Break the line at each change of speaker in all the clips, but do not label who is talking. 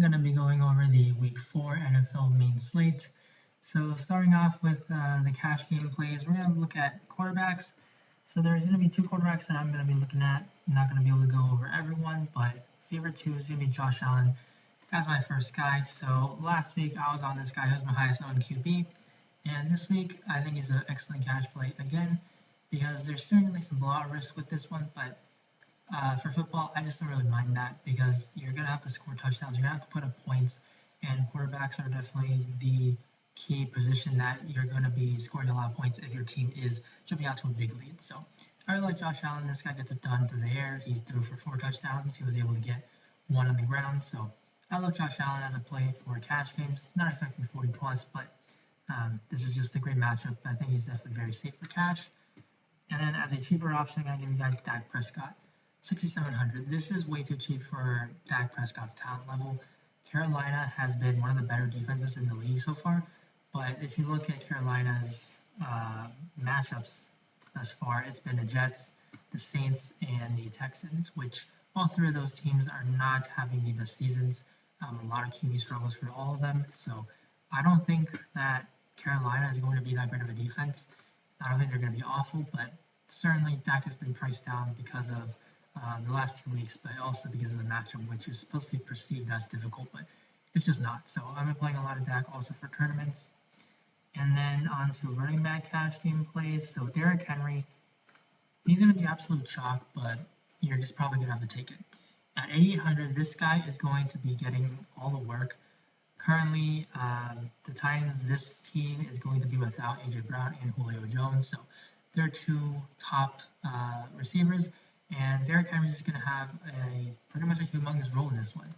going to be going over the Week 4 NFL main slate. So starting off with the cash game plays, we're going to look at quarterbacks. So there's going to be two quarterbacks that I'm going to be looking at. I'm not going to be able to go over everyone, but favorite two is going to be Josh Allen as my first guy. So last week I was on this guy who's my highest owned QB, and this week I think he's an excellent cash play again because there's certainly some blowout risk with this one, but for football, I just don't really mind that because you're going to have to score touchdowns. You're going to have to put up points, and quarterbacks are definitely the key position that you're going to be scoring a lot of points if your team is jumping out to a big lead. So I really like Josh Allen. This guy gets it done through the air. He threw for 4 touchdowns. He was able to get one on the ground. So I love Josh Allen as a play for cash games. Not expecting 40 plus, but this is just a great matchup. I think he's definitely very safe for cash. And then as a cheaper option, I'm going to give you guys Dak Prescott. 6,700. This is way too cheap for Dak Prescott's talent level. Carolina has been one of the better defenses in the league so far, but if you look at Carolina's matchups thus far, it's been the Jets, the Saints, and the Texans, which all three of those teams are not having the best seasons. A lot of QB struggles for all of them, so I don't think that Carolina is going to be that great of a defense. I don't think they're going to be awful, but certainly Dak has been priced down because of the last 2 weeks, but also because of the matchup, which is supposed to be perceived as difficult, but it's just not. So I'm playing a lot of Dak also for tournaments. And then on to running back cash game plays. So Derrick Henry, he's going to be absolute chalk, but you're just probably going to have to take it. At 8,800, this guy is going to be getting all the work. Currently, the Titans, this team is going to be without A.J. Brown and Julio Jones, so they're two top receivers. And Derrick Henry is going to have pretty much a humongous role in this one.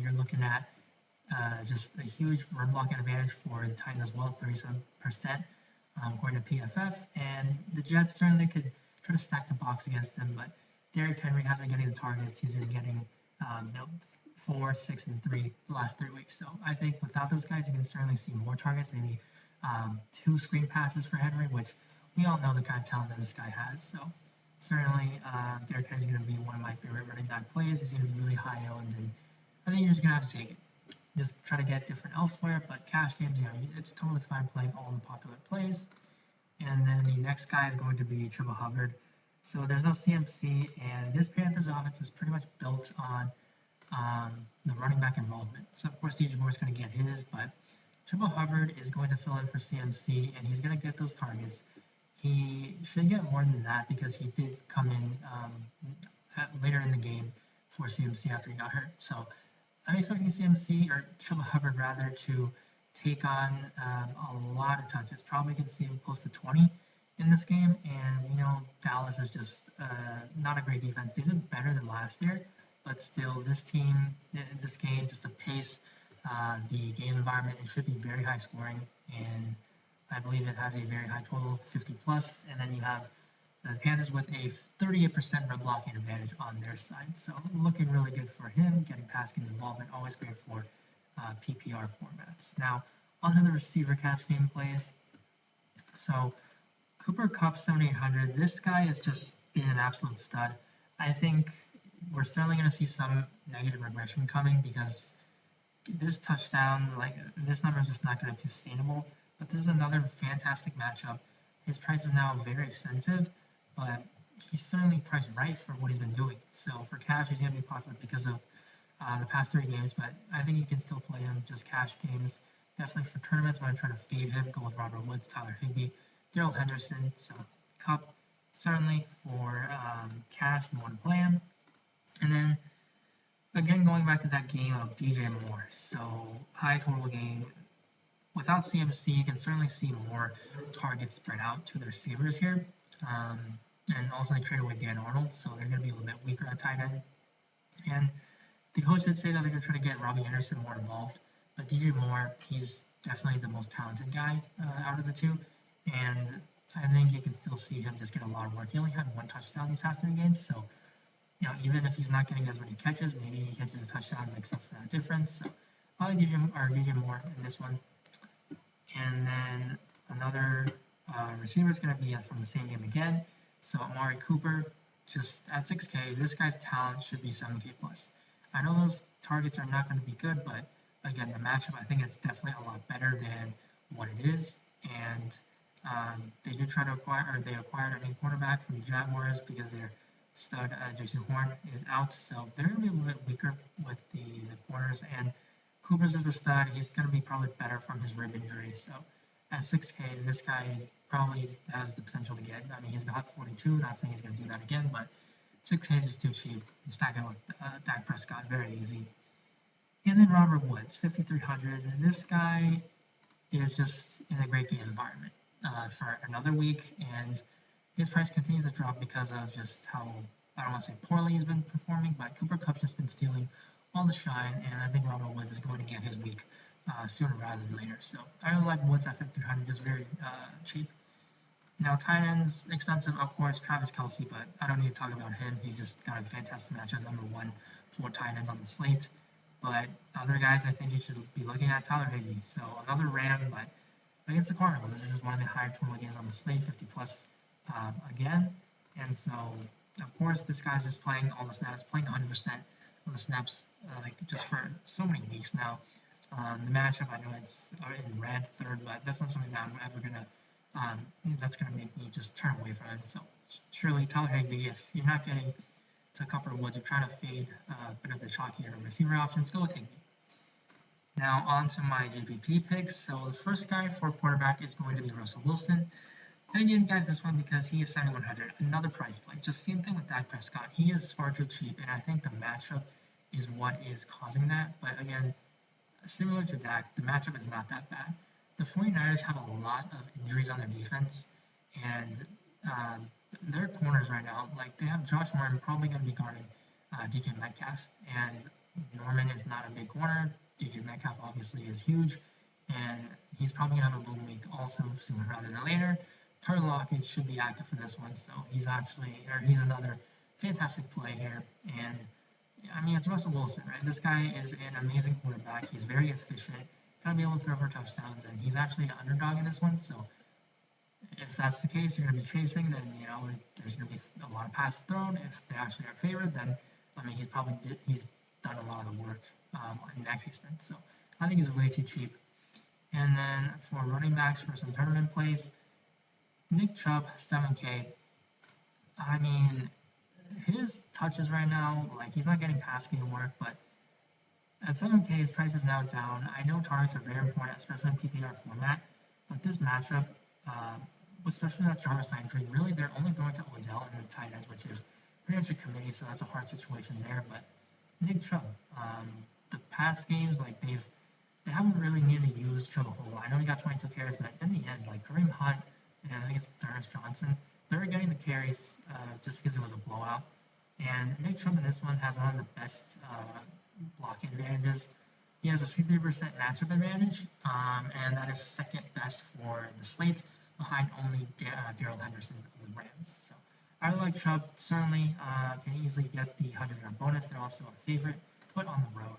You're looking at just a huge run blocking advantage for the Titans as well, 37% according to PFF. And the Jets certainly could try to stack the box against them, but Derrick Henry has been getting the targets. He's been getting 4, 6, and 3 the last 3 weeks. So I think without those guys, you can certainly see more targets, maybe 2 screen passes for Henry, which we all know the kind of talent that this guy has. So certainly, Derrick Henry is going to be one of my favorite running back plays. He's going to be really high owned, and I think you're just going to have to take it. Just try to get different elsewhere, but cash games, it's totally fine playing all the popular plays. And then the next guy is going to be Triple Hubbard. So there's no CMC, and this Panthers offense is pretty much built on the running back involvement. So of course, DJ Moore is going to get his, but Triple Hubbard is going to fill in for CMC, and he's going to get those targets. He should get more than that because he did come in later in the game for CMC after he got hurt. So I'm expecting CMC, or Triple Hubbard rather, to take on a lot of touches. Probably can see him close to 20 in this game. And, Dallas is just not a great defense. They've been better than last year, but still, this team, this game, just the pace, the game environment, it should be very high scoring. And I believe it has a very high total, 50 plus, and then you have the Panthers with a 38% run blocking advantage on their side. So looking really good for him, getting pass game involvement, always great for PPR formats. Now, onto the receiver cash game plays. So Cooper Kupp, 7,800. This guy has just been an absolute stud. I think we're certainly going to see some negative regression coming because this touchdown, this number is just not going to be sustainable. But this is another fantastic matchup. His price is now very expensive, but he's certainly priced right for what he's been doing. So for cash, he's going to be popular because of the past 3 games, but I think you can still play him just cash games. Definitely for tournaments, when I'm trying to fade him, go with Robert Woods, Tyler Higbee, Daryl Henderson. So Kupp, certainly for cash, you want to play him. And then, again, going back to that game of DJ Moore. So high total game. Without CMC, you can certainly see more targets spread out to the receivers here. And also they traded away Dan Arnold, so they're going to be a little bit weaker at tight end. And the coach did say that they're going to try to get Robbie Anderson more involved. But DJ Moore, he's definitely the most talented guy out of the two. And I think you can still see him just get a lot of work. He only had 1 touchdown these past 3 games, so even if he's not getting as many catches, maybe he catches a touchdown and makes up for that difference. So I like DJ Moore in this one. And then another receiver is going to be from the same game again. So Amari Cooper, just at 6K, this guy's talent should be 7K plus. I know those targets are not going to be good, but again, the matchup, I think it's definitely a lot better than what it is. And they did try to acquire, or they acquired a new quarterback from the Jaguars because their stud Jason Horn is out, so they're going to be a little bit weaker with the corners. And Cooper's is a stud; he's going to be probably better from his rib injury. So at 6K, this guy probably has the potential to get. I mean, he's got 42. Not saying he's going to do that again, but 6K is just too cheap. Stacking with Dak Prescott, very easy. And then Robert Woods, 5,300. This guy is just in a great game environment for another week, and his price continues to drop because of just how, I don't want to say poorly he's been performing, but Cooper Kupp's just been stealing all the shine, and I think Robert Woods is going to get his week sooner rather than later. So I really like Woods at 5,300, just very cheap. Now, tight ends, expensive, of course, Travis Kelce, but I don't need to talk about him. He's just got a fantastic matchup, number one for tight ends on the slate. But other guys, I think you should be looking at Tyler Higbee. So another Ram, but against the Cardinals, this is one of the higher total games on the slate, 50 plus again. And so, of course, this guy's just playing all the snaps, playing 100% of the snaps, like just for so many weeks now. The matchup, I know it's in red third, but that's not something that I'm ever gonna. That's gonna make me just turn away from him. So surely Tyler Higbee, if you're not getting to Cooper Woods, you're trying to fade a bit of the chalkier receiver options, go with Higbee. Now on to my GPP picks. So the first guy for quarterback is going to be Russell Wilson. And again, guys, this one because he is 7,100, another price play. Just same thing with Dak Prescott. He is far too cheap, and I think the matchup is what is causing that. But again, similar to Dak, the matchup is not that bad. The 49ers have a lot of injuries on their defense, and their corners right now, like they have Josh Norman probably going to be guarding DK Metcalf, and Norman is not a big corner. DK Metcalf obviously is huge, and he's probably going to have a boom week also sooner rather than later. Tyler Lockett should be active for this one, so he's another fantastic play here. And I mean, it's Russell Wilson, right? This guy is an amazing quarterback. He's very efficient, gonna be able to throw for touchdowns, and he's actually an underdog in this one. So if that's the case, you're gonna be chasing. Then there's gonna be a lot of passes thrown. If they actually are favored, then I mean, he's done a lot of the work in that case. Then, so I think he's way too cheap. And then for running backs for some tournament plays, Nick Chubb, 7K. I mean, his touches right now, like he's not getting pass game work, but at 7K his price is now down. I know targets are very important, especially in PPR format, but this matchup, especially that Jarvis injury, really they're only throwing to Odell and the tight ends, which is pretty much a committee, so that's a hard situation there. But Nick Chubb, the past games, like they haven't really needed to use Chubb a whole lot. I know he got 22 carries, but in the end, like Kareem Hunt and I think it's Darnell Johnson, they were getting the carries just because it was a blowout. And Nick Chubb in this one has one of the best blocking advantages. He has a 63% matchup advantage, and that is second best for the slate, behind only Darrell Henderson of the Rams. So I really like Chubb. Certainly can easily get the 100-yard bonus. They're also a favorite, but on the road.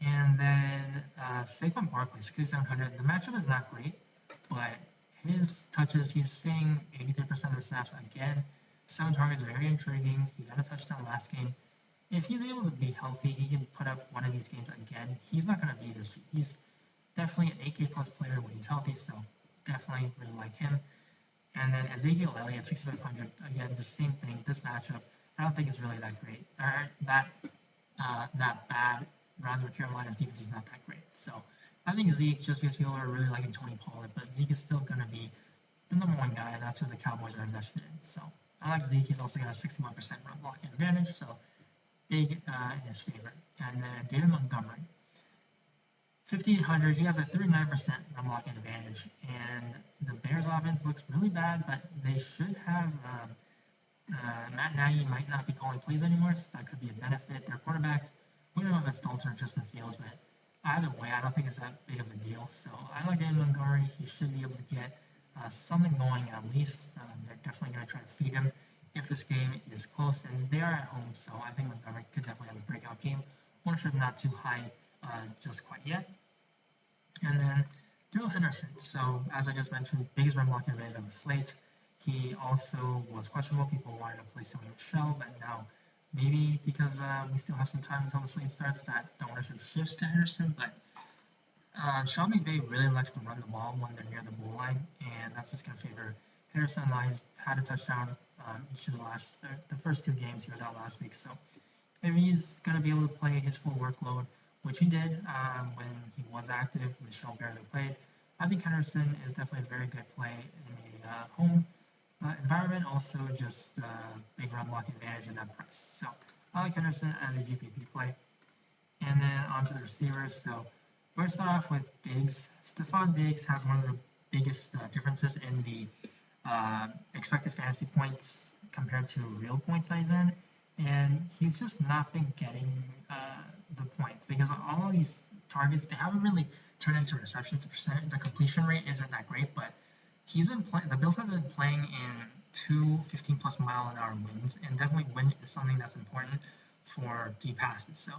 And then Saquon Barkley, 6,700. The matchup is not great, but his touches, he's seeing 83% of the snaps again. 7 targets, very intriguing. He got a touchdown last game. If he's able to be healthy, he can put up one of these games again. He's not going to be this cheap. He's definitely an 8K plus player when he's healthy, so definitely really like him. And then Ezekiel Elliott, 6,500. Again, the same thing. This matchup, I don't think is really that great, or that bad. Rather, Carolina's defense is not that great. So I think Zeke, just because people are really liking Tony Pollard, but Zeke is still going to be the number one guy, and that's who the Cowboys are invested in. So I like Zeke. He's also got a 61% run blocking advantage, so big in his favor. And then David Montgomery, 5,800. He has a 39% run blocking advantage, and the Bears offense looks really bad, but they should have Matt Nagy might not be calling plays anymore, so that could be a benefit. Their quarterback, we don't know if it's Dalton or Justin Fields, but either way, I don't think it's that big of a deal. So I like David Montgomery. He should be able to get something going at least. They're definitely going to try to feed him if this game is close, and they are at home, so I think Montgomery could definitely have a breakout game. Ownership not too high just quite yet. And then Darrell Henderson. So as I just mentioned, biggest run blocking advantage on the slate. He also was questionable. People wanted to play Sony Michel, but now maybe because we still have some time until the slate starts, that the ownership shifts to Henderson, but Sean McVay really likes to run the ball when they're near the goal line, and that's just going to favor Henderson. He's had a touchdown each of the first 2 games. He was out last week, so if he's going to be able to play his full workload, which he did when he was active, Michelle barely played, I think Henderson is definitely a very good play in a home environment. Also, just big run block advantage in that price. So I like Henderson as a GPP play. And then onto the receivers. So we're going to start off with Diggs. Stephon Diggs has one of the biggest differences in the expected fantasy points compared to real points that he's earned. And he's just not been getting the points because all of these targets, they haven't really turned into receptions. The completion rate isn't that great, but he's been playing. The Bills have been playing in 2 15+ mile an hour winds, and definitely wind is something that's important for deep passes. So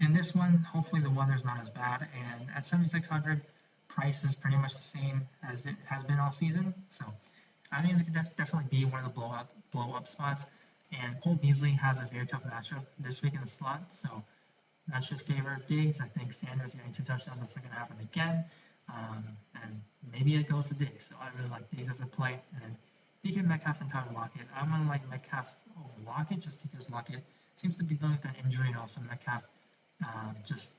in this one, hopefully the weather's not as bad, and at 7,600, price is pretty much the same as it has been all season. So I think it could definitely be one of the blow up spots. And Cole Beasley has a very tough matchup this week in the slot, so that should favor Diggs. I think Sanders getting 2 touchdowns that's not going to happen again. And maybe it goes to Diggs. So I really like Diggs as a play. And then DK Metcalf and Tyler Lockett. I'm going to like Metcalf over Lockett just because Lockett seems to be dealing with that injury, and also Metcalf just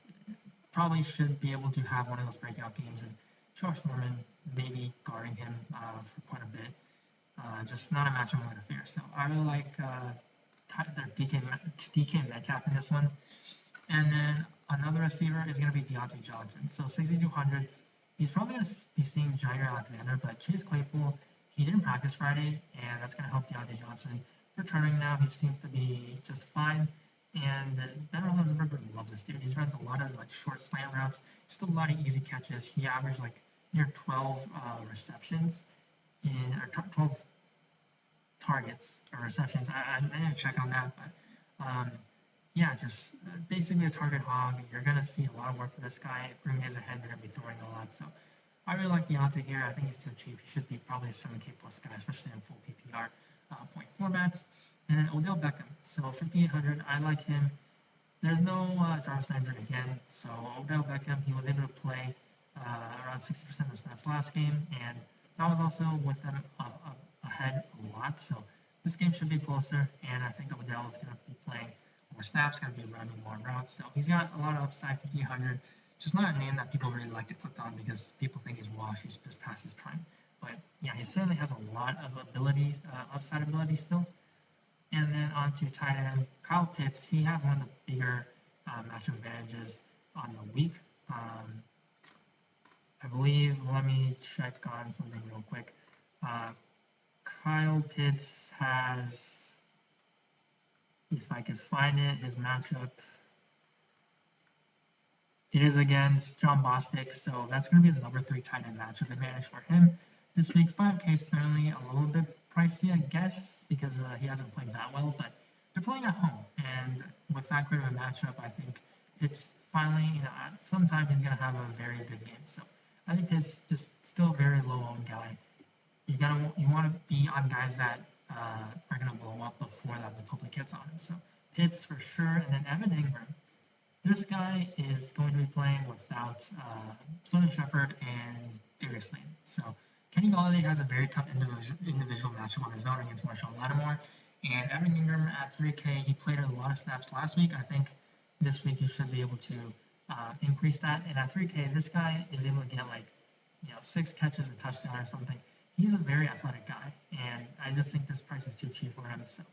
probably should be able to have one of those breakout games. And Josh Norman maybe guarding him for quite a bit. Just not a matchup I'm going to fear. So I really like their DK Metcalf in this one. And then another receiver is going to be Deontay Johnson. So 6,200. He's probably going to be seeing Jair Alexander, but Chase Claypool, he didn't practice Friday, and that's going to help Deontay Johnson. Returning now, he seems to be just fine. And Ben Roethlisberger loves this dude. He runs a lot of like short slant routes, just a lot of easy catches. He averaged like near 12 receptions or 12 targets or receptions. I didn't check on that, but yeah, just basically a target hog. You're going to see a lot of work for this guy. If Green Bay's ahead, they're going to be throwing a lot. So I really like Deontay here. I think he's too cheap. He should be probably a 7K plus guy, especially in full PPR point formats. And then Odell Beckham. So 5,800, I like him. There's no Jarvis Landry again. So Odell Beckham, he was able to play around 60% of the snaps last game. And that was also with them ahead a lot. So this game should be closer. And I think Odell is going to be playing more snaps, going to be running more routes. So he's got a lot of upside, 5,800. Just not a name that people really like to click on because people think he's washed. He's just past his prime. But yeah, he certainly has a lot of ability, upside ability still. And then on to tight end, Kyle Pitts. He has one of the bigger matchup advantages on the week. I believe, let me check on something real quick. Kyle Pitts has, if I could find it, his matchup. It is against John Bostic, so that's going to be the number 3 tight end matchup advantage for him this week. 5K is certainly a little bit pricey, I guess, because he hasn't played that well, but they're playing at home, and with that great of a matchup, I think it's finally, sometime he's going to have a very good game. So I think Pitts just still a very low-owned guy. You want to be on guys that are going to blow up before that the public gets on him. So Pitts for sure, and then Evan Ingram. This guy is going to be playing without Sterling Shepard and Darius Slade. So Kenny Golladay has a very tough individual matchup on his own against Marshawn Lattimore. And Evan Ingram at 3K, he played a lot of snaps last week. I think this week he should be able to increase that. And at 3K, this guy is able to get 6 catches, a touchdown or something. He's a very athletic guy, and I just think this price is too cheap for him. So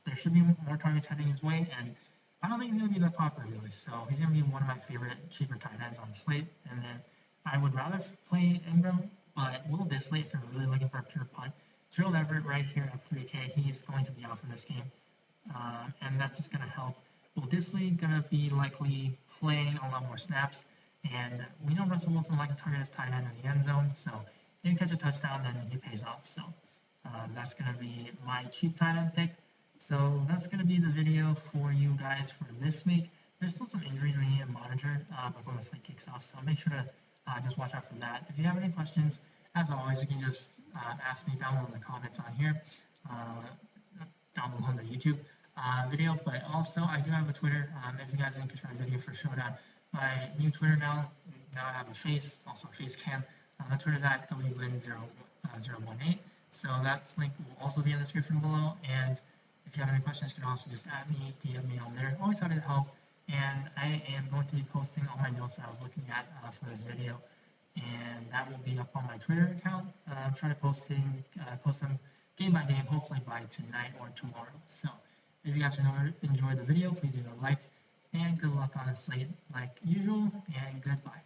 there should be more targets heading his way, and I don't think he's going to be that popular, really. So he's going to be one of my favorite cheaper tight ends on the slate. And then I would rather play Ingram, but Will Dissly, if you're really looking for a pure punt, Gerald Everett right here at 3K, he's going to be out for this game. And that's just going to help. Will Dissly going to be likely playing a lot more snaps. And we know Russell Wilson likes to target his tight end in the end zone. So if you catch a touchdown, then he pays off. So that's going to be my cheap tight end pick. So that's going to be the video for you guys for this week. There's still some injuries we need to monitor before the slate kicks off, so make sure to just watch out for that. If you have any questions, as always, you can just ask me down below in the comments on here, down below on the YouTube. video, but also I do have a Twitter. If you guys didn't catch my video for Showdown, my new Twitter now I have a face, also a face cam. My Twitter's at WLin018. So that link will also be in the description below. And if you have any questions, you can also just add me, DM me on there. Always happy to help. And I am going to be posting all my notes that I was looking at for this video, and that will be up on my Twitter account. I'm trying to post them game by game, hopefully by tonight or tomorrow. So if you guys enjoyed the video, please leave a like, and good luck on the slate like usual, and goodbye.